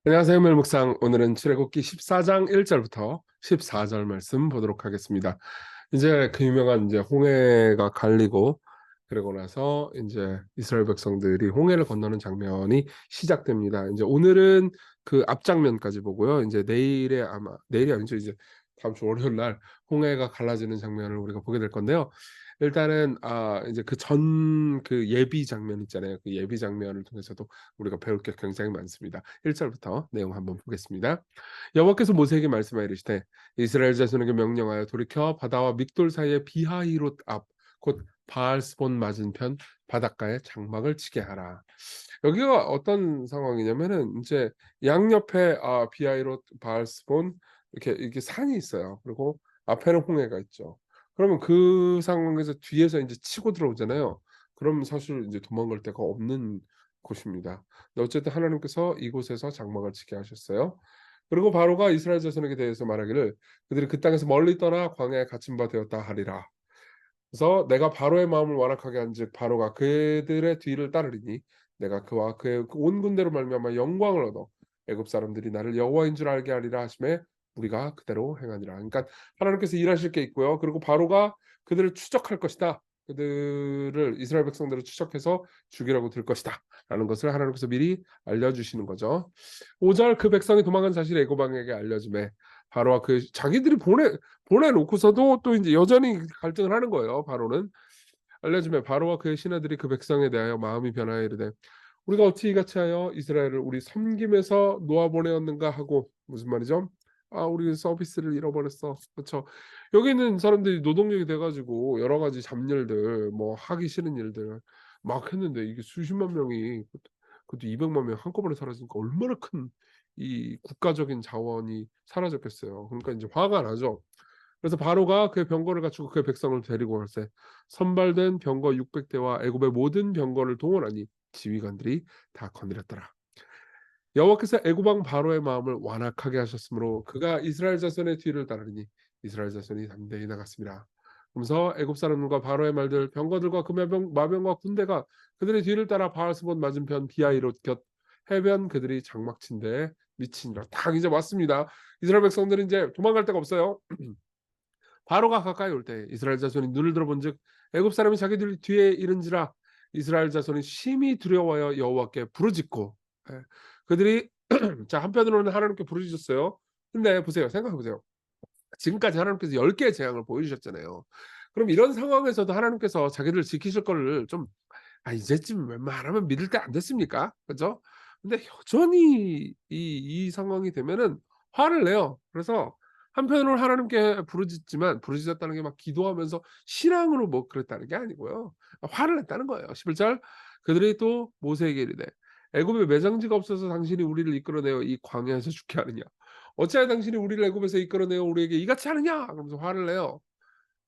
안녕하세요. 멜묵상. 오늘은 출애굽기 14장 1절부터 14절 말씀 보도록 하겠습니다. 이제 그 유명한 이제 홍해가 갈리고 그러고 나서 이제 이스라엘 백성들이 홍해를 건너는 장면이 시작됩니다. 이제 오늘은 그 앞장면까지 보고요. 이제 내일에 아마 내일이 아니죠. 이제 다음 주 월요일 날 홍해가 갈라지는 장면을 우리가 보게 될 건데요. 일단은 이제 그 전 그 예비 장면 있잖아요. 그 예비 장면을 통해서도 우리가 배울 게 굉장히 많습니다. 1절부터 내용 한번 보겠습니다. 여호와께서 모세에게 말씀하여 이르시되 이스라엘 자손에게 명령하여 돌이켜 바다와 믹돌 사이의 비하이롯 앞 곧 바알스본 맞은편 바닷가에 장막을 치게 하라. 여기가 어떤 상황이냐면은 이제 양옆에 비하이롯 바알스본 이렇게 산이 있어요. 그리고 앞에는 홍해가 있죠. 그러면 그 상황에서 뒤에서 인제 치고 들어오잖아요. 그럼 사실 이제 도망갈 데가 없는 곳입니다. 근데 어쨌든 하나님께서 이곳에서 장막을 치게 하셨어요. 그리고 바로가 이스라엘 자손에게 대해서 말하기를 그들이 그 땅에서 멀리 떠나 광야에 갇힌 바 되었다 하리라. 그래서 내가 바로의 마음을 완악하게 한즉 바로가 그들의 뒤를 따르리니 내가 그와 그의 온 군대로 말미암아 영광을 얻어 애굽 사람들이 나를 여호와인 줄 알게 하리라 하심에 우리가 그대로 행하니라. 그러니까 하나님께서 일하실 게 있고요. 그리고 바로가 그들을 추적할 것이다. 그들을 이스라엘 백성들을 추적해서 죽이라고 들 것이다. 라는 것을 하나님께서 미리 알려주시는 거죠. 5절 그 백성이 도망간 사실을 애굽 왕에게 알려주매 바로와 그 자기들이 보내놓고서도 또 이제 여전히 갈등을 하는 거예요. 바로는 알려주매 바로와 그의 신하들이 그 백성에 대하여 마음이 변하여 이르되 우리가 어찌 이같이 하여 이스라엘을 우리 섬김에서 놓아 보내었는가 하고 무슨 말이죠? 우리 서비스를 잃어버렸어. 그렇죠. 여기 있는 사람들이 노동력이 돼 가지고 여러 가지 잡일들 뭐 하기 싫은 일들 막 했는데 이게 수십만 명이 그것도 200만 명 한꺼번에 사라지니까 얼마나 큰 이 국가적인 자원이 사라졌겠어요. 그러니까 인제 화가 나죠. 그래서 바로가 그의 병거를 갖추고 그의 백성을 데리고 갈새 선발된 병거 600대와 애굽의 모든 병거를 동원하니 지휘관들이 다 거느렸더라. 여호와께서 애굽 왕 바로의 마음을 완악하게 하셨으므로 그가 이스라엘 자손의 뒤를 따르니 이스라엘 자손이 담대히 나갔습니다. 그러면서 애굽 사람들과 바로의 말들 병거들과 그 마병과 군대가 그들의 뒤를 따라 바알스본 맞은편 비하이롯 곁 해변 그들이 장막 친 데에 미치니라. 딱 이제 왔습니다. 이스라엘 백성들은 이제 도망갈 데가 없어요. 바로가 가까이 올 때 이스라엘 자손이 눈을 들어본즉 애굽 사람이 자기들 뒤에 이른지라 이스라엘 자손이 심히 두려워하여 여호와께 부르짖고 그들이 자 한편으로는 하나님께 부르짖었어요. 근데 보세요. 생각해 보세요. 지금까지 하나님께서 10 개의 재앙을 보여주셨잖아요. 그럼 이런 상황에서도 하나님께서 자기들을 지키실 거를 좀 이제쯤 웬만하면 믿을 때 안 됐습니까? 그죠? 근데 여전히 이 상황이 되면은 화를 내요. 그래서 한편으로는 하나님께 부르짖지만 부르짖었다는 게 막 기도하면서 신앙으로 뭐 그랬다는 게 아니고요. 화를 냈다는 거예요. 11절 그들이 또 모세에게 이르되 애굽에 매장지가 없어서 당신이 우리를 이끌어내어 이 광야에서 죽게 하느냐? 어찌하여 당신이 우리를 애굽에서 이끌어내어 우리에게 이같이 하느냐? 그러면서 화를 내요.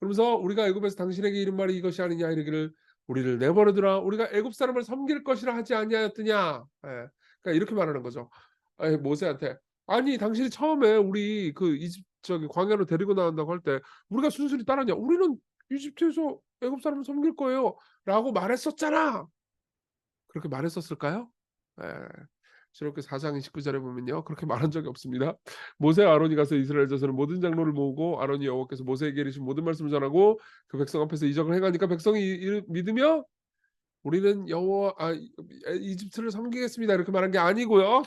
그러면서 우리가 애굽에서 당신에게 이른 말이 이것이 아니냐 이르기를 우리를 내버려두라 우리가 애굽 사람을 섬길 것이라 하지 아니하였더냐. 그러니까 이렇게 말하는 거죠. 모세한테 아니 당신이 처음에 우리 그 이집 저기 광야로 데리고 나온다고 할 때 우리가 순순히 따랐냐? 우리는 이집트에서 애굽 사람을 섬길 거예요라고 말했었잖아. 그렇게 말했었을까요? 예. 출애굽기 4장 29절에 보면요. 그렇게 말한 적이 없습니다. 모세와 아론이 가서 이스라엘 자손의 모든 장로를 모으고 아론이 여호와께서 모세에게 이르신 모든 말씀을 전하고 그 백성 앞에서 이적을 행하니까 백성이 믿으며 우리는 이집트를 섬기겠습니다. 이렇게 말한 게 아니고요.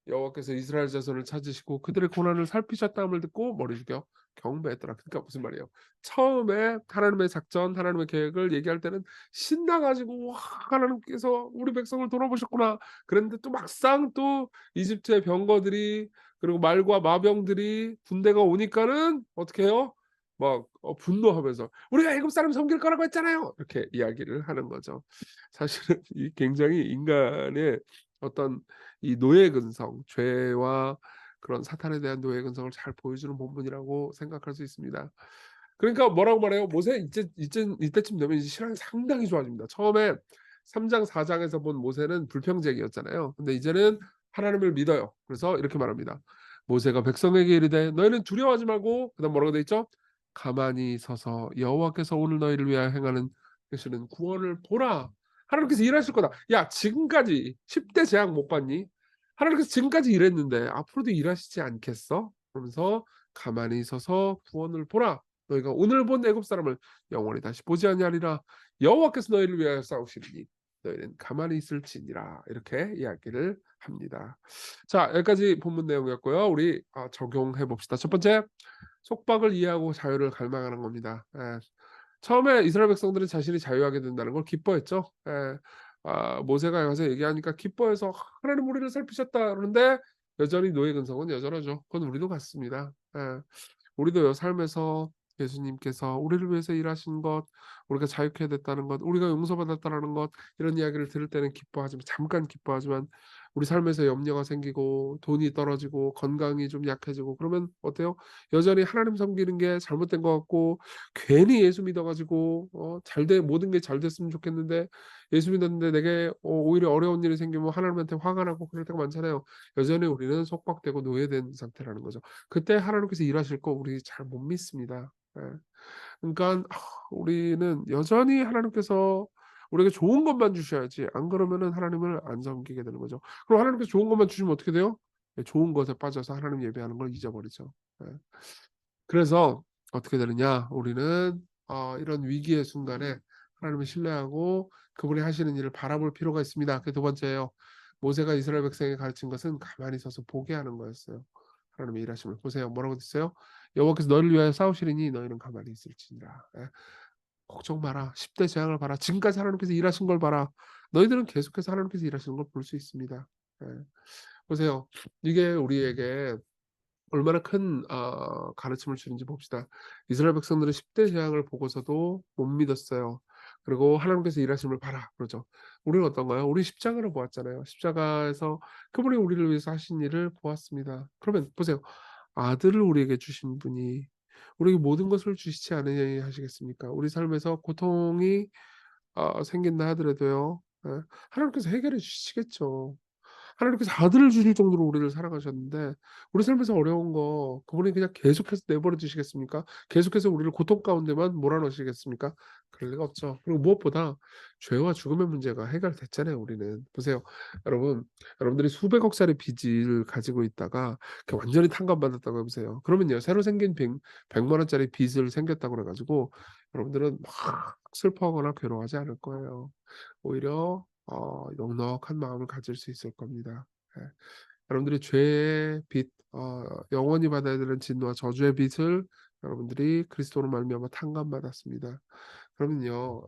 여호와께서 이스라엘 자손을 찾으시고 그들의 고난을 살피셨다함을 듣고 머리 숙여 경배했더라. 그러니까 무슨 말이에요? 처음에 하나님의 작전, 하나님의 계획을 얘기할 때는 신나 가지고 '와 하나님께서 우리 백성을 돌아보셨구나.' 그랬는데 또 막상 또 이집트의 병거들이 그리고 말과 마병들이 군대가 오니까는 어떻게 해요? 막 분노하면서 "우리가 애굽 사람 섬길 거라고 했잖아요." 이렇게 이야기를 하는 거죠. 사실은 이 굉장히 인간의 어떤 이 노예 근성, 죄와 그런 사탄에 대한 노예 근성을 잘 보여주는 본문이라고 생각할 수 있습니다. 그러니까 뭐라고 말해요? 모세 이때쯤 되면 이제 신앙이 상당히 좋아집니다. 처음에 3장 4 장에서 본 모세는 불평쟁이었잖아요. 근데 이제는 하나님을 믿어요. 그래서 이렇게 말합니다. 모세가 백성에게 이르되 너희는 두려워하지 말고 그다음 뭐라고 돼 있죠? 가만히 서서 여호와께서 오늘 너희를 위하여 행하는 되시는 구원을 보라. 하나님께서 일하실 거다. 야 지금까지 10대 재앙 못 봤니? 하나님께서 지금까지 일했는데 앞으로도 일하시지 않겠어? 그러면서 가만히 있어서 구원을 보라. 너희가 오늘 본 애굽 사람을 영원히 다시 보지 아니하리라. 여호와께서 너희를 위하여 싸우시리니 너희는 가만히 있을지니라. 이렇게 이야기를 합니다. 자, 여기까지 본문 내용이었고요. 우리 적용해 봅시다. 첫 번째, 속박을 이해하고 자유를 갈망하는 겁니다. 예. 처음에 이스라엘 백성들은 자신이 자유하게 된다는 걸 기뻐했죠. 예. 모세가 가서 얘기하니까 기뻐해서 하나님 우리를 살피셨다 그러는데 여전히 노예 근성은 여전하죠. 그건 우리도 같습니다. 예. 우리도요 삶에서 예수님께서 우리를 위해서 일하신 것, 우리가 자유케 됐다는 것, 우리가 용서받았다라는 것 이런 이야기를 들을 때는 기뻐하지만 잠깐 기뻐하지만 우리 삶에서 염려가 생기고 돈이 떨어지고 건강이 좀 약해지고 그러면 어때요? 여전히 하나님 섬기는 게 잘못된 것 같고 괜히 예수 믿어 가지고 모든 게 잘 됐으면 좋겠는데 예수 믿었는데 내게 오히려 어려운 일이 생기면 하나님한테 화가 나고 그럴 때가 많잖아요. 여전히 우리는 속박되고 노예된 상태라는 거죠. 그때 하나님께서 일하실 거 우리 잘 못 믿습니다. 예. 그러니깐 우리는 여전히 하나님께서 우리에게 좋은 것만 주셔야지 안 그러면은 하나님을 안 섬기게 되는 거죠. 그럼 하나님께서 좋은 것만 주시면 어떻게 돼요? 예, 좋은 것에 빠져서 하나님 예배하는 걸 잊어버리죠. 예. 그래서 어떻게 되느냐? 우리는 이런 위기의 순간에 하나님을 신뢰하고 그분이 하시는 일을 바라볼 필요가 있습니다. 그게 두 번째예요. 모세가 이스라엘 백성에게 가르친 것은 가만히 서서 보게 하는 거였어요. 하나님의 일하심을 보세요. 뭐라고 됐어요? 여호와께서 너희를 위하여 싸우시리니 너희는 가만히 있을지니라. 예. 걱정 마라. 10대 재앙을 봐라. 지금까지 하나님께서 일하신 걸 봐라. 너희들은 계속해서 하나님께서 일하시는 걸 볼 수 있습니다. 예. 보세요. 이게 우리에게 얼마나 큰 가르침을 주는지 봅시다. 이스라엘 백성들은 10대 재앙을 보고서도 못 믿었어요. 그리고 하나님께서 일하심을 봐라 그러죠. 우리는 어떤가요? 우리 십자가를 보았잖아요. 십자가에서 그분이 우리를 위해서 하신 일을 보았습니다. 그러면 보세요. 아들을 우리에게 주신 분이 우리에게 모든 것을 주시지 않으냐 하시겠습니까? 우리 삶에서 고통이 생긴다 하더라도요. 예, 하나님께서 해결해 주시겠죠. 하나님께서 아들을 주실 정도로 우리를 사랑하셨는데 우리 삶에서 어려운 거 그분이 그냥 계속해서 내버려 두시겠습니까? 계속해서 우리를 고통 가운데만 몰아넣으시겠습니까? 그럴 리가 없죠. 그리고 무엇보다 죄와 죽음의 문제가 해결됐잖아요, 우리는. 보세요. 여러분, 여러분들이 수백억짜리 빚을 가지고 있다가 완전히 탕감받았다고 해 보세요. 그러면요. 새로 생긴 100만 원짜리 빚을 생겼다고 그래 가지고 여러분들은 막 슬퍼하거나 괴로워하지 않을 거예요. 오히려 넉넉한 마음을 가질 수 있을 겁니다. 예. 여러분들이 죄의 빚, 영원히 받아야 되는 진노와 저주의 빚을 여러분들이 그리스도로 말미암아 탕감받았습니다. 그러면요,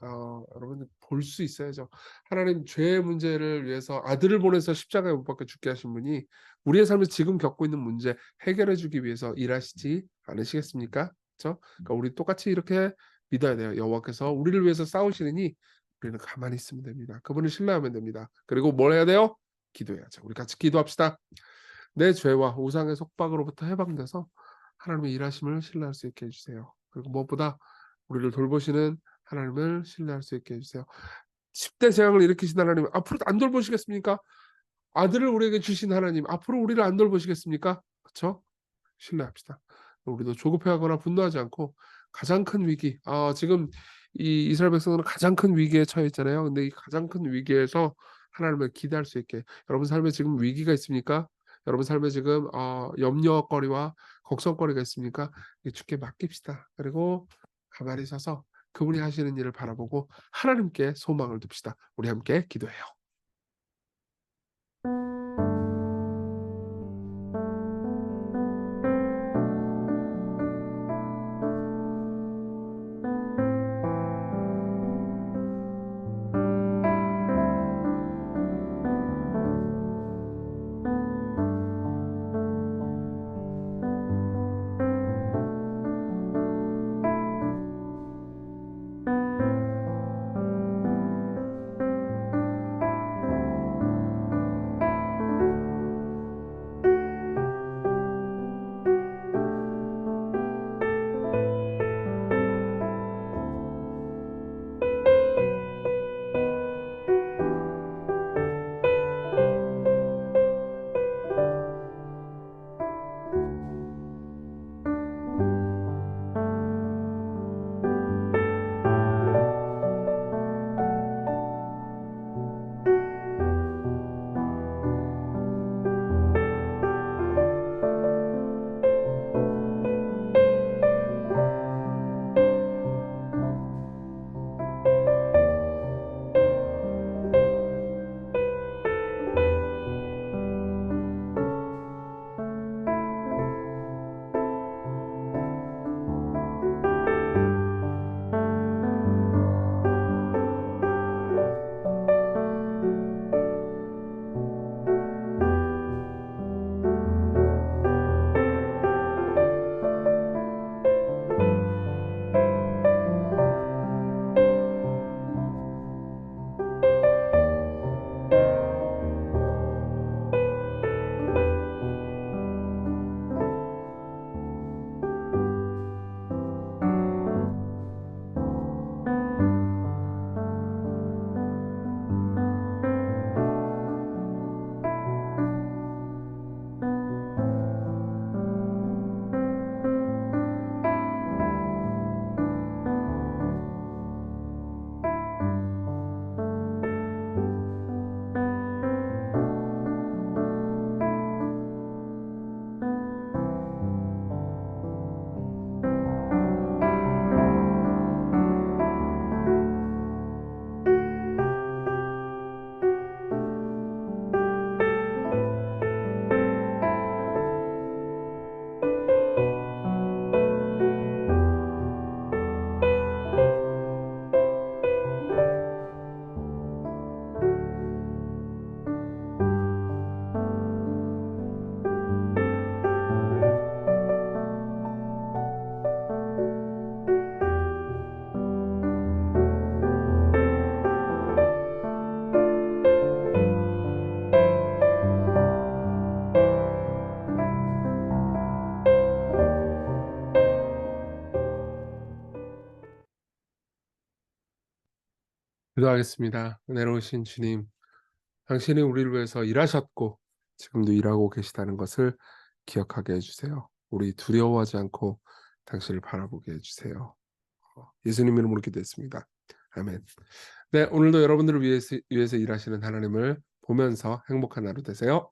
여러분들 볼 수 있어야죠. 하나님 죄의 문제를 위해서 아들을 보내서 십자가에 못 박혀 죽게 하신 분이 우리의 삶에서 지금 겪고 있는 문제 해결해 주기 위해서 일하시지 않으시겠습니까? 그렇죠? 그러니까 우리 똑같이 이렇게 믿어야 돼요. 여호와께서 우리를 위해서 싸우시느니 우리는 가만히 있으면 됩니다. 그분을 신뢰하면 됩니다. 그리고 뭘 해야 돼요? 기도해야죠. 우리 같이 기도합시다. 내 죄와 우상의 속박으로부터 해방돼서 하나님의 일하심을 신뢰할 수 있게 해주세요. 그리고 무엇보다 우리를 돌보시는 하나님을 신뢰할 수 있게 해주세요. 10대 재앙을 일으키신 하나님 앞으로도 안 돌보시겠습니까? 아들을 우리에게 주신 하나님 앞으로 우리를 안 돌보시겠습니까? 그렇죠? 신뢰합시다. 우리도 조급해하거나 분노하지 않고 가장 큰 위기, 지금 이 이스라엘 백성들은 가장 큰 위기에 처해 있잖아요. 근데 이 가장 큰 위기에서 하나님을 기대할 수 있게 여러분 삶에 지금 위기가 있습니까? 여러분 삶에 지금 염려거리와 걱정거리가 있습니까? 주께 맡깁시다. 그리고 가만히 서서 그분이 하시는 일을 바라보고 하나님께 소망을 둡시다. 우리 함께 기도해요. 기도하겠습니다. 은혜로우신 주님, 당신이 우리를 위해서 일하셨고 지금도 일하고 계시다는 것을 기억하게 해주세요. 우리 두려워하지 않고 당신을 바라보게 해주세요. 예수님 이름으로 기도했습니다. 아멘. 네, 오늘도 여러분들을 위해서 일하시는 하나님을 보면서 행복한 하루 되세요.